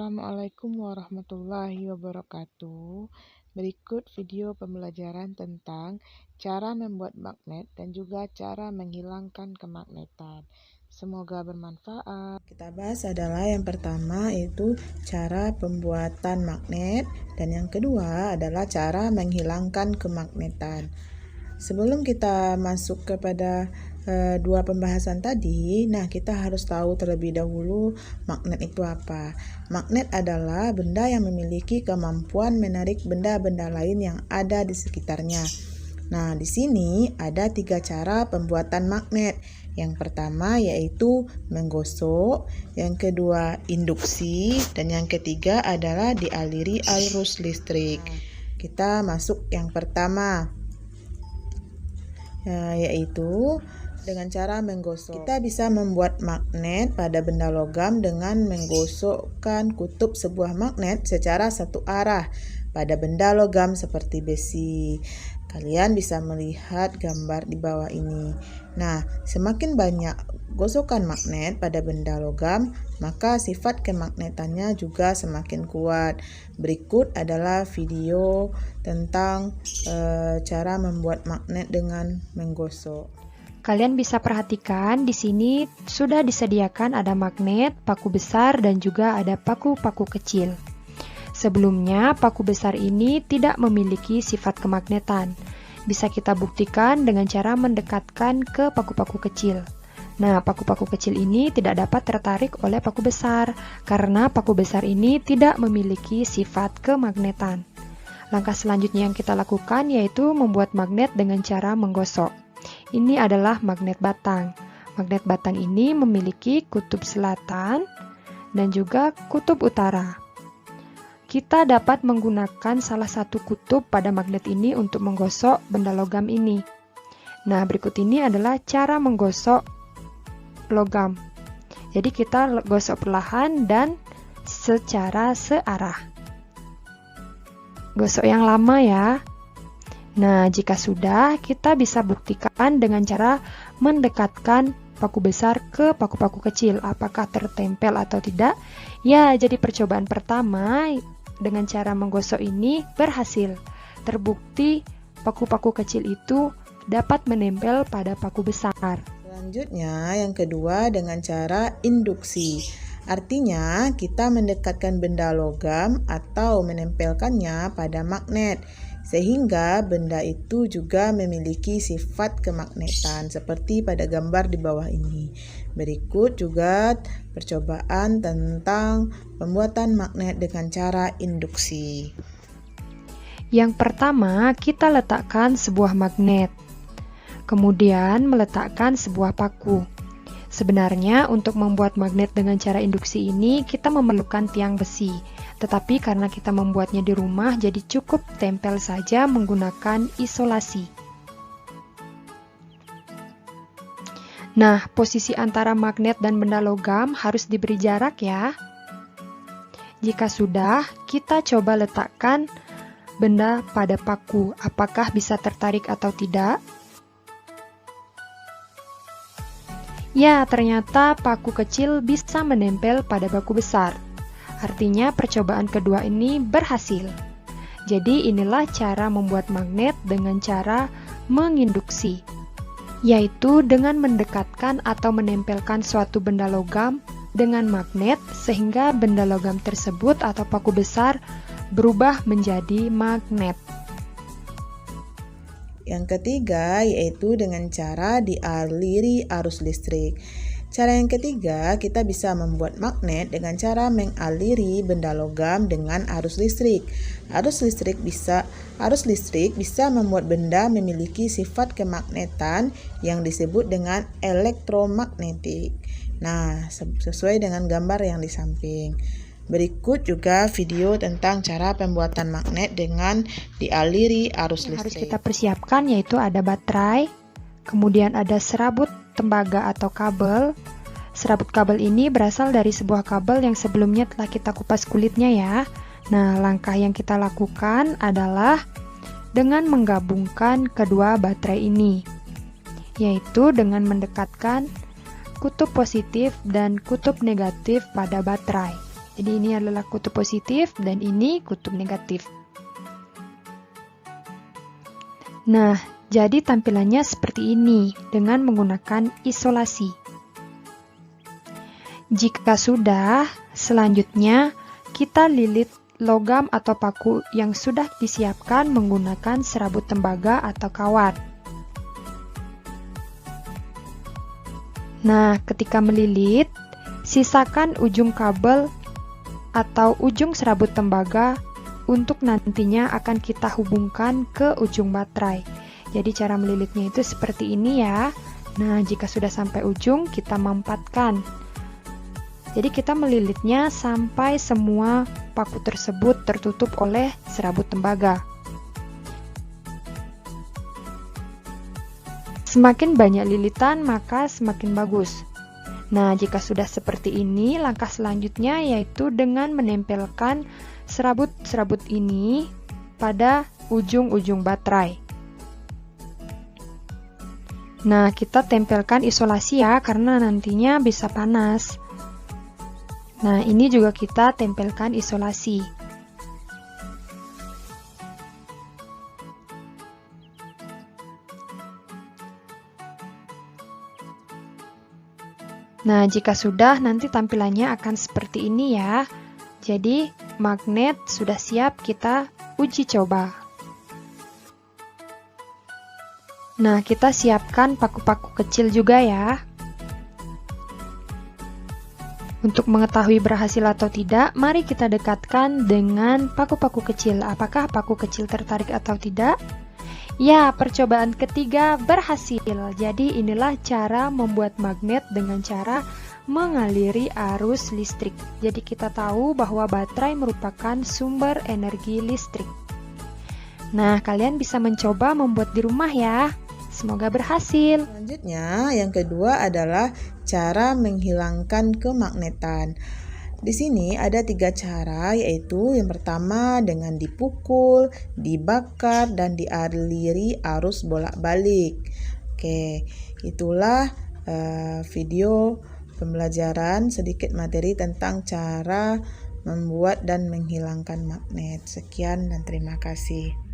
Assalamualaikum warahmatullahi wabarakatuh. Berikut video pembelajaran tentang cara membuat magnet dan juga cara menghilangkan kemagnetan. Semoga bermanfaat. Kita bahas adalah yang pertama yaitu cara pembuatan magnet dan yang kedua adalah cara menghilangkan kemagnetan. Sebelum kita masuk kepada dua pembahasan tadi, kita harus tahu terlebih dahulu magnet itu apa. Magnet adalah benda yang memiliki kemampuan menarik benda-benda lain yang ada di sekitarnya. Nah, di sini ada 3 cara pembuatan magnet. Yang pertama yaitu menggosok, yang kedua induksi, dan yang ketiga adalah dialiri arus listrik. Kita masuk yang pertama, yaitu dengan cara menggosok. Kita bisa membuat magnet pada benda logam dengan menggosokkan kutub sebuah magnet secara satu arah pada benda logam seperti besi. Kalian bisa melihat gambar di bawah ini. Nah, semakin banyak gosokan magnet pada benda logam, maka sifat kemagnetannya juga semakin kuat. Berikut adalah video tentang cara membuat magnet dengan menggosok. Kalian bisa perhatikan di sini sudah disediakan ada magnet, paku besar, dan juga ada paku-paku kecil. Sebelumnya, paku besar ini tidak memiliki sifat kemagnetan. Bisa kita buktikan dengan cara mendekatkan ke paku-paku kecil. Nah, paku-paku kecil ini tidak dapat tertarik oleh paku besar, karena paku besar ini tidak memiliki sifat kemagnetan. Langkah selanjutnya yang kita lakukan yaitu membuat magnet dengan cara menggosok. Ini adalah magnet batang. Magnet batang ini memiliki kutub selatan dan juga kutub utara. Kita dapat menggunakan salah satu kutub pada magnet ini untuk menggosok benda logam ini. Nah, berikut ini adalah cara menggosok logam. Jadi kita gosok perlahan dan secara searah. Gosok yang lama ya. Nah, jika sudah, kita bisa buktikan dengan cara mendekatkan paku besar ke paku-paku kecil. Apakah tertempel atau tidak? Ya, jadi percobaan pertama dengan cara menggosok ini berhasil. Terbukti paku-paku kecil itu dapat menempel pada paku besar. Selanjutnya, yang kedua dengan cara induksi. Artinya, kita mendekatkan benda logam atau menempelkannya pada magnet, sehingga benda itu juga memiliki sifat kemagnetan, seperti pada gambar di bawah ini. Berikut juga percobaan tentang pembuatan magnet dengan cara induksi. Yang pertama, kita letakkan sebuah magnet. Kemudian meletakkan sebuah paku. Sebenarnya untuk membuat magnet dengan cara induksi ini kita memerlukan tiang besi, tetapi karena kita membuatnya di rumah jadi cukup tempel saja menggunakan isolasi. Nah, posisi antara magnet dan benda logam harus diberi jarak ya. Jika sudah, kita coba letakkan benda pada paku, apakah bisa tertarik atau tidak? Ya, ternyata paku kecil bisa menempel pada paku besar. Artinya percobaan kedua ini berhasil. Jadi inilah cara membuat magnet dengan cara menginduksi, yaitu dengan mendekatkan atau menempelkan suatu benda logam dengan magnet sehingga benda logam tersebut atau paku besar berubah menjadi magnet. Yang ketiga yaitu dengan cara dialiri arus listrik. Cara yang ketiga, kita bisa membuat magnet dengan cara mengaliri benda logam dengan arus listrik. Arus listrik bisa membuat benda memiliki sifat kemagnetan yang disebut dengan elektromagnetik. Nah, sesuai dengan gambar yang di samping. Berikut juga video tentang cara pembuatan magnet dengan dialiri arus listrik. Harus kita persiapkan yaitu ada baterai, kemudian ada serabut tembaga atau kabel. Serabut kabel ini berasal dari sebuah kabel yang sebelumnya telah kita kupas kulitnya ya. Nah, langkah yang kita lakukan adalah dengan menggabungkan kedua baterai ini, yaitu dengan mendekatkan kutub positif dan kutub negatif pada baterai. Jadi ini adalah kutub positif dan ini kutub negatif. Nah, jadi tampilannya seperti ini dengan menggunakan isolasi. Jika sudah, selanjutnya kita lilit logam atau paku yang sudah disiapkan menggunakan serabut tembaga atau kawat. Nah, ketika melilit, sisakan ujung kabel atau ujung serabut tembaga untuk nantinya akan kita hubungkan ke ujung baterai. Jadi cara melilitnya itu seperti ini ya. Nah, jika sudah sampai ujung, kita mampatkan. Jadi kita melilitnya sampai semua paku tersebut tertutup oleh serabut tembaga. Semakin banyak lilitan, maka semakin bagus. Nah, jika sudah seperti ini, langkah selanjutnya yaitu dengan menempelkan serabut-serabut ini pada ujung-ujung baterai. Nah, kita tempelkan isolasi ya, karena nantinya bisa panas. Nah, ini juga kita tempelkan isolasi. Nah, jika sudah, nanti tampilannya akan seperti ini ya. Jadi, magnet sudah siap kita uji coba. Nah, kita siapkan paku-paku kecil juga ya. Untuk mengetahui berhasil atau tidak, mari kita dekatkan dengan paku-paku kecil. Apakah paku kecil tertarik atau tidak? Ya, percobaan ketiga berhasil. Jadi inilah cara membuat magnet dengan cara mengaliri arus listrik. Jadi kita tahu bahwa baterai merupakan sumber energi listrik. Nah, kalian bisa mencoba membuat di rumah ya. Semoga berhasil. Selanjutnya, yang kedua adalah cara menghilangkan kemagnetan. Di sini ada 3 cara, yaitu yang pertama dengan dipukul, dibakar, dan dialiri arus bolak-balik. Oke, itulah video pembelajaran sedikit materi tentang cara membuat dan menghilangkan magnet. Sekian dan terima kasih.